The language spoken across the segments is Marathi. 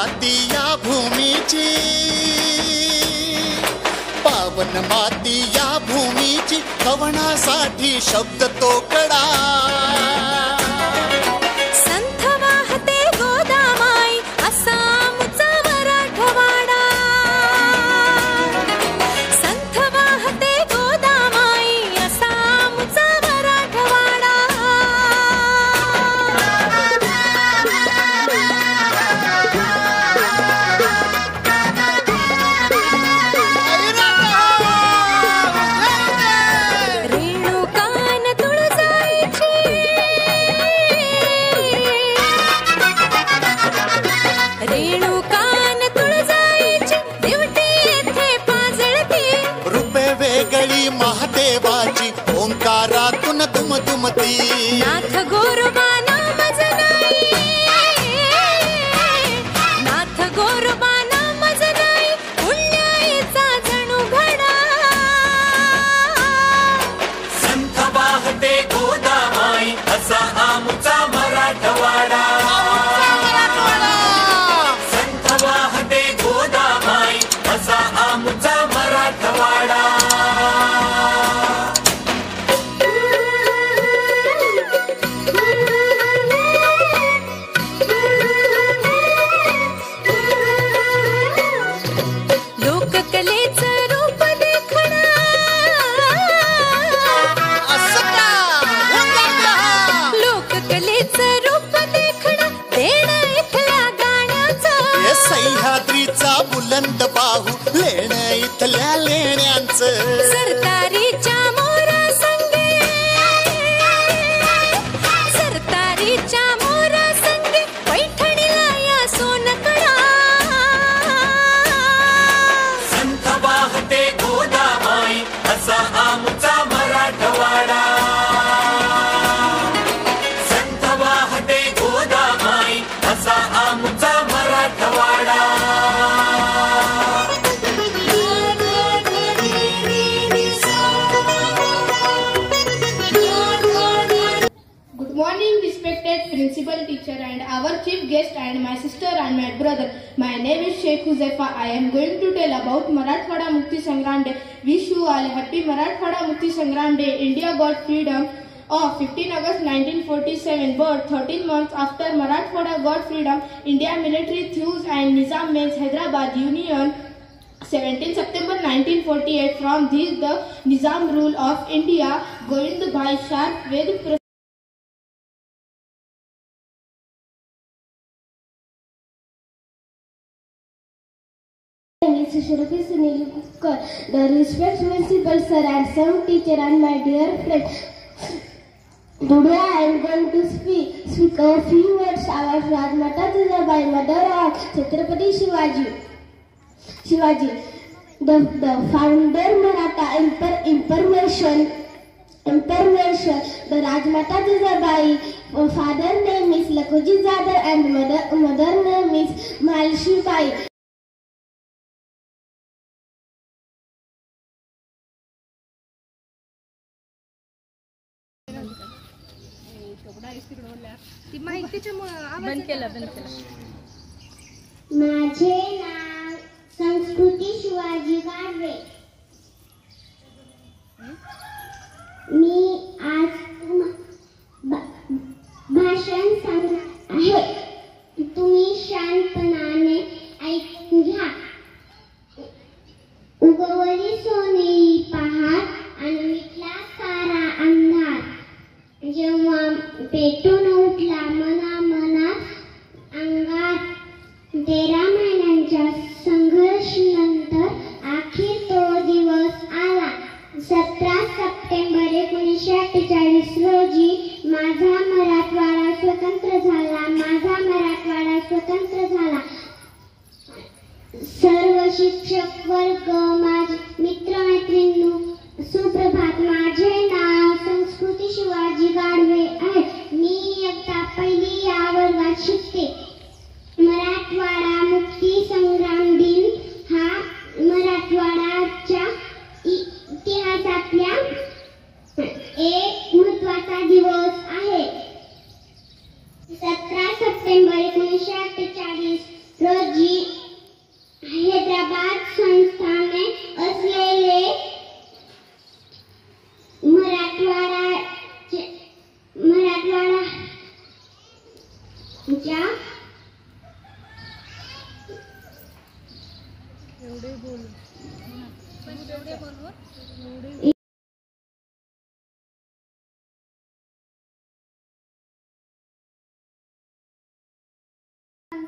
माती या भूमीची, पावन माती या भूमीची, कवनासाठी शब्द तोकडा. संथ वाहते गोदामाई असा आमचा मराठवाडा. संथ वाहते गोदामाई असा आमचा मराठवाडा. रेणुकान तुळजाईची, रेणुकान तुळजाईची, दिवटी येथे पाजळती. रूपे वेगळी महादेवाची, ओंकारातून दुमदुमती. नाथ गोरोबा नाम जनाई, नाथ गोरोबा नाम जनाई, पुण्याईचा जणू घडा. संथ वाहते गोदामाई असा आमचा मराठवाडा. संथ वाहते गोदामाई असा आमचा मराठवाडा. लोककलेचं रूप देखणं, लोककलेचं रूप देखणं, देणं इथल्या गाण्याचं. हे सह्याद्रीचा बुलंद बाहू, लेणं इथल्या लेण्यांचं. सरतारीच्या मोरा संगे, सरतारीच्या मोरा संगे, पैठणीला या सोनकडा. संथ वाहते गोदामाई असा आमचा मराठवाडा. संथ वाहते गोदामाई असा आमचा Marathwada. Good morning, respected principal, teacher, and our chief guest, and my sister and my brother. My name is Sheikh Huzaifa. I am going to tell about Marathwada Mukti Sangram Day. Wish you all happy Marathwada Mukti Sangram Day. India got freedom on 15 August 1947, but 13 months after Marathwada got freedom, India military thieves and Nizam means Hyderabad Union. 17 September 1948. From this, the Nizam rule of India, Govind Bhai Sharp with Shruti Sunil Kukkar, the respected principal sir and some teacher and my dear friends. Today I am going to speak a few words about Rajmata Jijabai, mother of Chhatrapati Shivaji. The founder Maratha information. The Rajmata Jijabai, father name is Lakhoji Zadar and mother name is Malshi Bai. माझे नाव संस्कृती शिवाजी गाडवे. मी आज भाषण सांगत आहे. तुम्ही शांतपणाने ऐकून घ्या. उगवली सोनेरी पहाट आणि मिटला सारा अंधार. जेव्हा पेटून उठला मनात अंगात 13 महिन्यांच्या संघर्षानंतर अखेर तो दिवस आला. 17 सप्टेंबर 1948 रोजी माझा मराठवाडा स्वतंत्र झाला. माझा मराठवाडा स्वतंत्र झाला. सर्व शिक्षक वर्ग, माझे मित्रमैत्रिणींनो, सुप्रभात. माझे नाव संस्कृती शिवाजी गाडवे आहे. मी इयत्ता पहिली या वर्गात शिकते. मराठवाडा मुक्ती संग्राम दिन हा मराठवाड्याच्या इतिहासातल्या एक महत्त्वाचा दिवस आहे. 17 सप्टेंबर 1948 रोजी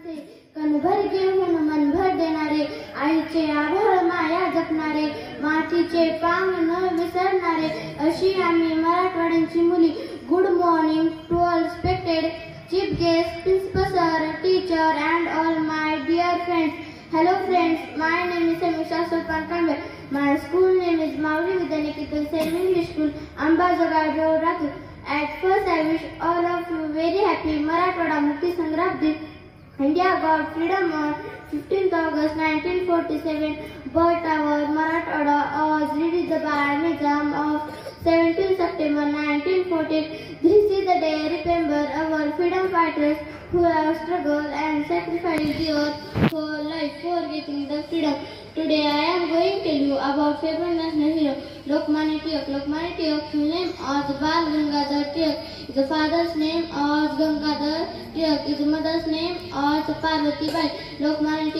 माणसे, कणभर घेऊन मनभर देणारे, आईचे आभाळ माया जपणारे, मातीचे पांग न विसरणारे, अशी आम्ही मराठवाड्यांची मुली. Good morning to all respected chief guest, principal sir, teacher and all my dear friends. Hello friends, my name is Samisha Sultan Kanwar. My school name is Mauli Vidyaniketan Semi English School, Ambazagad Road, Rathur. At first I wish all of you very happy Marathwada Mukti Sangram Din. India got freedom on 15th August 1947, but our Marathwada was released by Nizam of 17 September 1914. This is the day remember our freedom fighters who have struggled and sacrificed the earth for life for getting the freedom. Today I am going to tell you about favorite national hero Lokmanya Tilak. Lokmanya Tilak, whose name was Bal Gangadhar Tilak. His father's name was Gangadhar Tilak. His mother's name was Parvati Bai. Lokmanya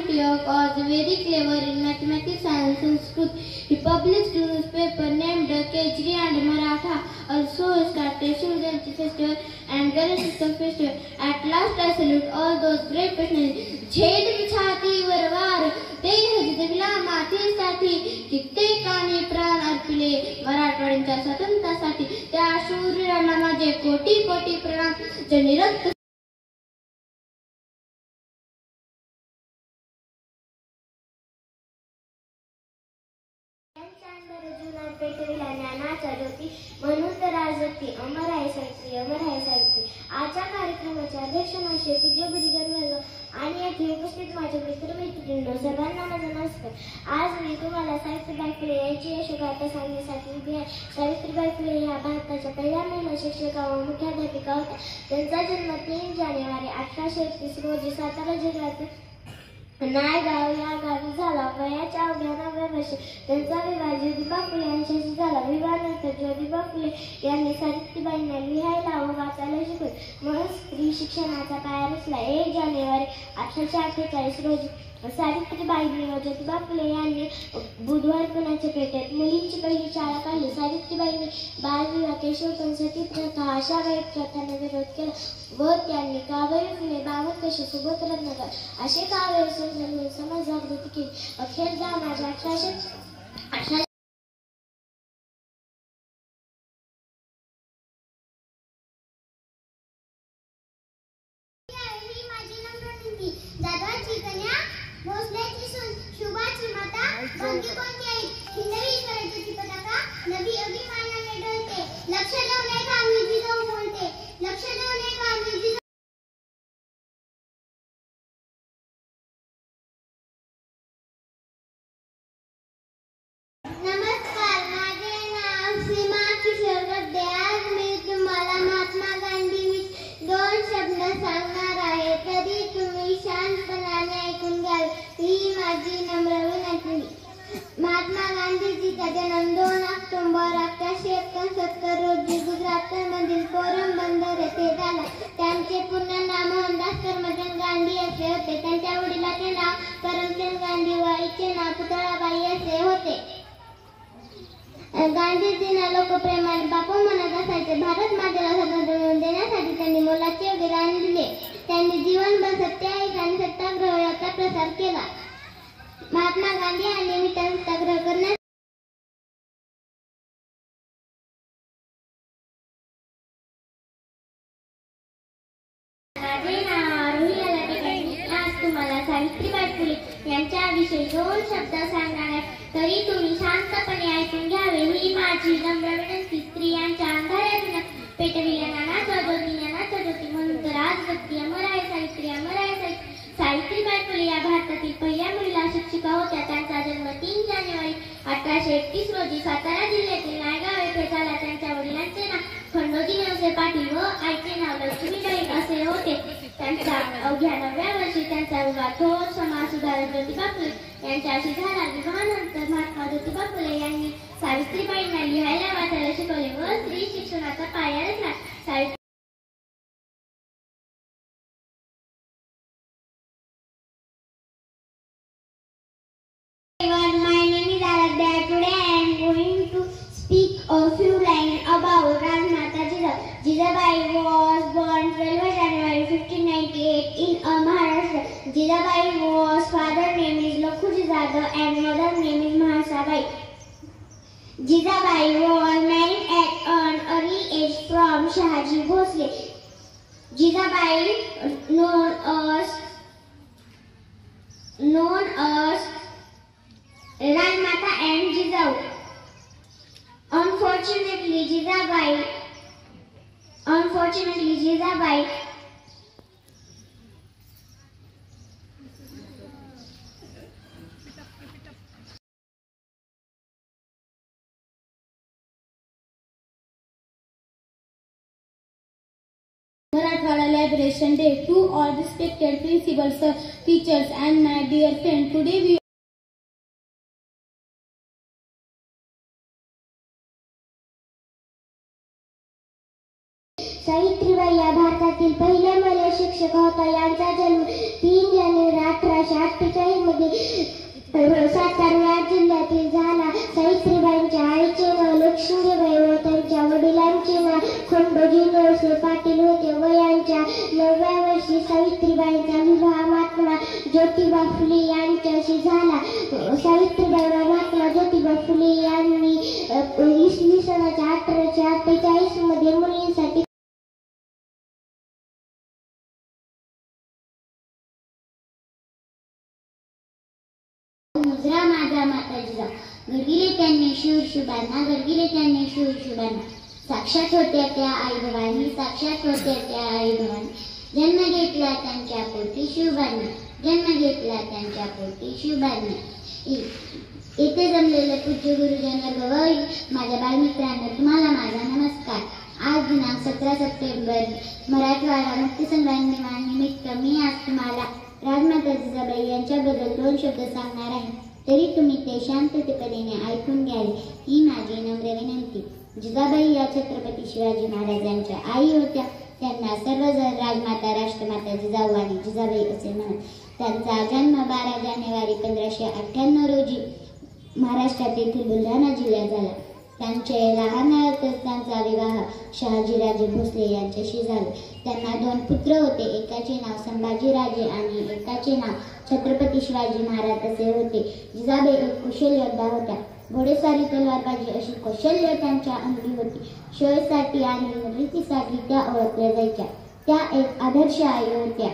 Tilak was very clever in mathematics, science and Sanskrit. He published a newspaper named Kejri and Maratha. Also he started Shiv Jayanti festival and Ganesh festival. At last I salute all those great personalities. Z छातीवर वार ते हजदिला मातीसाठी कित्येकाने प्राण अर्पिले मराठवाड्याच्या स्वातंत्र्यासाठी. त्या शूरांना माझे कोटी कोटी प्रणाम. ज्यांनी रक्त ज्ञानाचा ज्योती म्हणून तर राजती अमर आहे सावित्री, अमर आहे सावित्री. आजच्या कार्यक्रमाचे अध्यक्ष माझे पूज्य गुरुजन वर्ग आणि येथे उपस्थित माझे मित्रमैत्रिणी सर्वांना माझा नमस्कार. आज मी तुम्हाला सावित्रीबाई फुले यांची यशोगाथा सांगण्यासाठी उभी आहे. सावित्रीबाई फुले ह्या भारताच्या पहिल्या महिला शिक्षिका व मुख्याध्यापिका होत्या. त्यांचा जन्म 3 जानेवारी 1831 रोजी सातारा जिल्ह्यातील नायगाव या गावी झाला. वयाच्या अवघ्या 9व्या वर्षी त्यांचा विवाह ज्योतिबा फुले यांच्याशी झाला. विवाहानंतर ज्योतिबा फुले यांनी सावित्रीबाईंना लिहायला व वाचायला शिकवले. म्हणून स्त्री शिक्षणाचा पाया रचला. 1 जानेवारी 1848 रोजी सावित्रीबाईंनी व ज्योतिबा फुले यांनी बुधवार पुण्याच्या पेठेत मुलींची पहिली शाळा काढली. सावित्रीबाईंनी बालविवाह, केशवपण, सती प्रथा अशा वाईट प्रथांना विरोध केला व त्यांनी कावेरी फुले, बावनकशी, सुबोध रत्नाकर असे काव्य संकलन समाज जागृती केली. अखेर जामाच्या 1818 जाधवाची कन्या, भोसल्याची सून, शुभाची माता, भंगी कोणती आई, हिंदवी स्वराज्याची पताका नवी अभिमानाने डोलते. लक्ष देऊ नये का मी जिजाऊ बोलते, लक्ष देऊ नये का मी जिजाऊ. नमस्कार, माझे नाव सीमा किशोर गड्डे. आज मी तुम्हाला महात्मा गांधी 2 शब्द सांगणार आहे. तरी तुम्ही शांतपणाने ऐकून घ्यावे ही माझी नम्र विनंती. महात्मा गांधीजीचा जन्म 2 ऑक्टोबर 1869 रोजी गुजरातमधील पोरबंदर येथे झाला. त्यांचे पूर्ण नाव मोहनदास करमचंद गांधी असे होते. त्यांच्या वडिलांचे नाव करमचंद गांधी व आईचे नाव पुतळाबाई असे होते. गांधीजींना लोकप्रेमाने बापू म्हणत असायचे. भारत मातेला स्वातंत्र्य मिळवून देण्यासाठी त्यांनी मोलाचे योगदान दिले. त्यांनी जीवनभर सत्याग्रह आणि सत्याग्रह याचा प्रसार केला. महात्मा गांधी यांनी मिठाई सत्याग्रह करण्यास माझे नाव आरोही आलाटे. आज तुम्हाला सावित्रीबाई फुले यांच्याविषयी 2 शब्द सांगणार आहे. तरी तुम्ही शांतपणे ऐकून घ्यावे ही माझी नम्र विनंती. स्त्रियांच्या अंधाऱ्या पेटविल्या ज्ञानाचा ज्योती म्हणून तर आज व्यक्ती अमर आहे सावित्री, अमर आहे सावित्री. सावित्रीबाई फुले या भारतातील पहिल्या महिला शिक्षिका होत्या. त्यांचा जन्म 3 जानेवारी 1831 रोजी सातारा जिल्ह्यातील नायगाव येथे झाला. त्यांच्या वडिलांचे नाव खंडोजी नेवसे पाटील व आईचे नाव लक्ष्मीबाई असे होते. त्यांच्या अवघ्या 9व्या वर्षी त्यांचा विवाह थोर समाज सुधारक ज्योतिबा फुले यांच्याशी झाला. विवाहानंतर महात्मा ज्योतिबा फुले यांनी सावित्रीबाईंना लिहायला वाचायला शिकवले व स्त्री शिक्षणाचा पाया रचला. My name is Aradhya. Today I am going to speak a few lines about Rajmata Jizabai. Jizabai was born 12 January 1592 1898 in Maharashtra. Jijabai was father name is Lakhu Jijadau and mother name is Mahasabai. Jijabai was married at an early age from Shahaji Bhosle. Jijabai known as Rajmata and Jijau. Unfortunately, Jijabai Marathwada Liberation Day to all respected principals, teachers and my dear friends. Today we Savitribai या भारतातील पहिल्या महिला शिक्षक होत्या. यांचा जन्म 3 जानेवारी 1848 मध्ये सातारा जिल्ह्यातील झाला. सावित्रीबाईंच्या आईचे नाव लक्ष्मीबाई व त्यांच्या वडिलांचे नाव खंडोजी नरसे पाटील होते. वयाच्या 9व्या वर्षी सावित्रीबाईंचा विवाह महात्मा ज्योतिबा फुले यांच्याशी झाला. सावित्रीबाई व महात्मा ज्योतिबा फुले यांनी इसवी सनाच्या 1848 मध्ये मुलींसाठी मुजरा माझा माता जिजाऊ. घडगिले त्यांनी शूर शुभांना, घडगिले त्यांनी शूर शुभांना. साक्षात होत्या त्या आई भवानी, साक्षात होत्या त्या आई भवानी. जन्म घेतला त्यांच्या पोटी शुभांना, जन्म घेतला त्यांच्या पोटी शुभांना. येथे जमलेले पूज्य गुरुजन वर्ग, माझ्या बालमित्रांनो तुम्हाला माझा नमस्कार. आज दिनांक 17 सप्टेंबर मराठवाडा मुक्तीसंग्राम दिनानिमित्त मी आज तुम्हाला राजमाता जिजाबाई यांच्याबद्दल 2 शब्द सांगणार आहे. तरी तुम्ही ते शांततेपणे ऐकून घ्यावे ही माझी नम्र विनंती. जिजाबाई या छत्रपती शिवाजी महाराजांच्या आई होत्या. त्यांना सर्वजण राजमाता, राष्ट्रमाता जिजाऊ आणि जिजाबाई असे म्हणत. त्यांचा जन्म 12 जानेवारी 1598 रोजी महाराष्ट्रात येथील बुलढाणा जिल्ह्यात झाला. त्यांचे लहानपणातच त्यांचा विवाह शहाजीराजे भोसले यांच्याशी झाला. त्यांना 2 पुत्र होते. एकाचे नाव संभाजीराजे आणि एकाचे नाव छत्रपती शिवाजी महाराज असे होते. जिजाबाई एक कुशल योद्धा होत्या. घोडेस्वारी, तलवारबाजी अशी कौशल्य त्यांच्या अंगी होती. शौर्यासाठी आणि रीतीसाठी त्या ओळखल्या जायच्या. त्या एक आदर्श आई होत्या.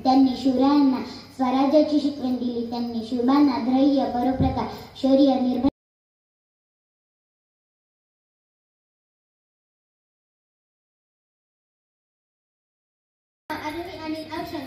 त्यांनी शूरांना स्वराज्याची शिकवण दिली. त्यांनी शूरांना धैर्य, परोपकार, शौर्य, निर्भय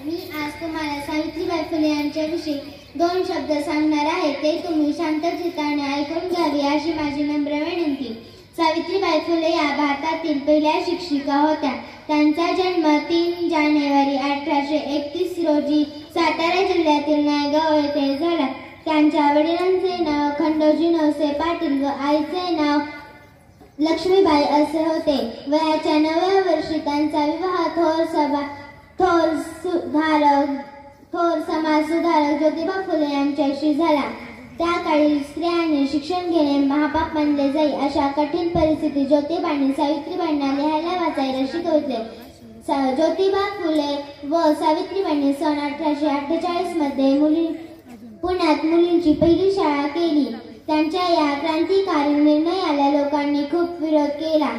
मी आज तुम्हाला सावित्रीबाई फुले यांच्याविषयी 2 शब्द सांगणार आहे. ते तुम्ही शांतचित्ताने ऐकून घ्यावे अशी माझी नम्र विनंती. सावित्रीबाई फुले या भारतातील पहिल्या शिक्षिका होत्या. त्यांचा जन्म 3 जानेवारी 1831 रोजी सातारा जिल्ह्यातील नायगाव येथे झाला. त्यांच्या वडिलांचे नाव खंडोजी नरसे पाटील व आईचे नाव लक्ष्मीबाई असे होते. वयाच्या 9व्या वर्षी त्यांचा विवाह थोर समाज सुधारक ज्योतिबा फुले यांच्याशी झाला. त्या काळी स्त्रियांनी शिक्षण घेणे महापाप मानले जाई. अशा कठीण परिस्थितीत ज्योतिबांनी सावित्रीबाईंना लिहायला वाचायला शिकवले. ज्योतिबा फुले व सावित्रीबाईंनी सन 1848 मध्ये पुण्यात मुलींची पहिली शाळा केली. त्यांच्या या क्रांतिकारी निर्णयाला लोकांनी खूप विरोध केला.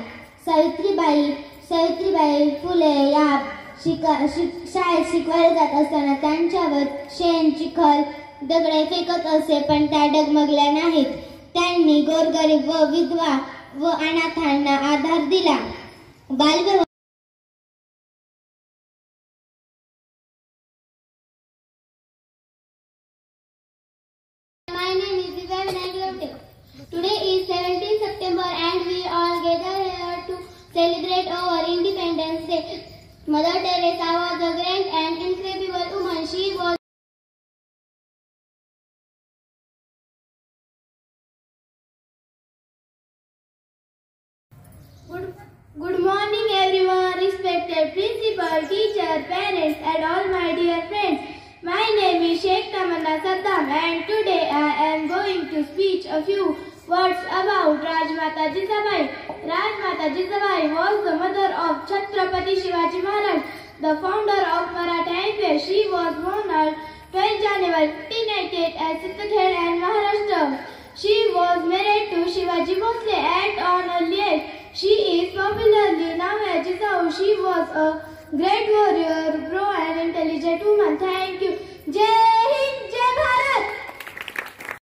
सावित्रीबाई फुले या शाळेत शिकवायला जात असताना त्यांच्यावर शेण, चिखल, दगडे फेकत असे, पण त्या डगमगल्या नाहीत. त्यांनी गोरगरीब व विधवा व अनाथांना आधार दिला. बालविवाह My name is Divya Vinayak Lote. Today is 17 September and we all gather here to celebrate our Independence Day. Mother Teresa was a great and incredible woman. She was Good morning everyone, respected principal, teacher, parents and all my dear friends. My name is Sheikh Tamanna Saddam and today I am going to speak a few words about Rajmata Jijabai. Rajmata Jijabai was the mother of Chhatrapati Shivaji Maharaj. the founder of Maratha Empire. She was born on 12 January 1598 at Sitakhel and Maharashtra. She was married to Shivaji Bhosle at an early age. She is popularly known as Jisau. She was a great warrior, brave and intelligent woman. Thank you. Jai Hind.